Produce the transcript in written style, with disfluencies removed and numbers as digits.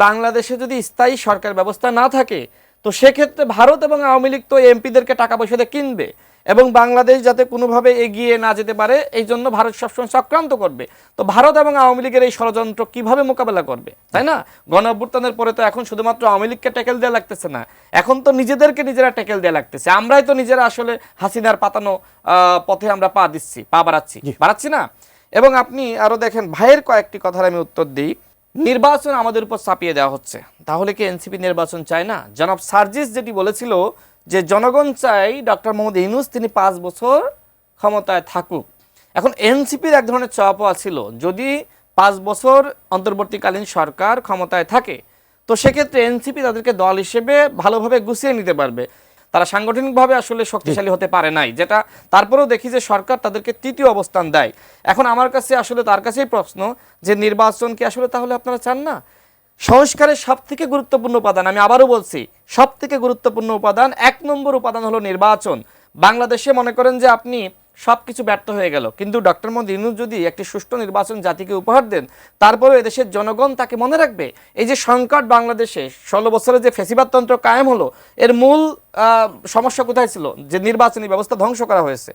বাংলাদেশে যদি স্থায়ী সরকার ব্যবস্থা না থাকে তো সেক্ষেত্রে ভারত এবং আওয়ামী লীগ তো এমপিদেরকে টাকা পয়সা দিয়ে কিনবে এবং বাংলাদেশ যাতে কোনোভাবে এগিয়ে না যেতে পারে এই জন্য ভারত সবসময় চক্রান্ত করবে। তো ভারত এবং আওয়ামী লীগের এই ষড়যন্ত্র কিভাবে মোকাবেলা করবে, তাই না? গণ অভ্যুত্থানের পরে তো এখন শুধুমাত্র আওয়ামী লীগকে ট্যাকেল দেওয়া লাগতেছে না, এখন তো নিজেদেরকে নিজেরা ট্যাকেল দেওয়া লাগতেছে। আমরাই তো নিজেরা আসলে হাসিনার পাতানো পথে আমরা পা বাড়াচ্ছি না। এবং আপনি আরো দেখেন, ভাইয়ের কয়েকটি কথার আমি উত্তর দিই। নির্বাচন আমাদের উপর চাপিয়ে দেওয়া হচ্ছে, তাহলে কি এনসিপি নির্বাচন চায় না? জনাব সার্জিস যেটি বলেছিল যে জনগণ চাই ডক্টর মোহাম্মদ ইউনূস তিনি 5 বছর ক্ষমতায় থাকুক। এখন এনসিপির এক ধরনের চাওয়া ছিল যদি 5 বছর অন্তর্বর্তীকালীন সরকার ক্ষমতায় থাকে তো সেক্ষেত্রে এনসিপি তাদেরকে দল হিসেবে ভালোভাবে গুছিয়ে নিতে পারবে। তারা সাংগঠনিকভাবে আসলে শক্তিশালী হতে পারে নাই, যেটা তারপরেও দেখি যে সরকার তাদেরকে তৃতীয় অবস্থান দেয়। এখন আমার কাছে আসলে তার কাছেই প্রশ্ন যে নির্বাচন কি আসলে তাহলে আপনারা চান না? সংস্কারের সবথেকে গুরুত্বপূর্ণ উপাদান, আমি আবারও বলছি, সবথেকে গুরুত্বপূর্ণ উপাদান 1 নম্বর উপাদান হলো নির্বাচন। বাংলাদেশে মনে করেন যে আপনি সবকিছু ব্যর্থ হয়ে গেল, কিন্তু ডক্টর মোহাম্মদ ইউনূস যদি একটি সুষ্ঠু নির্বাচন জাতিকে উপহার দেন তারপরে এদেশের জনগণ তাকে মনে রাখবে। এই যে সংকট বাংলাদেশে 16 বছরে যে ফ্যাসিবাদতন্ত্র কায়েম হলো এর মূল সমস্যা কোথায় ছিল? যে নির্বাচনী ব্যবস্থা ধ্বংস করা হয়েছে।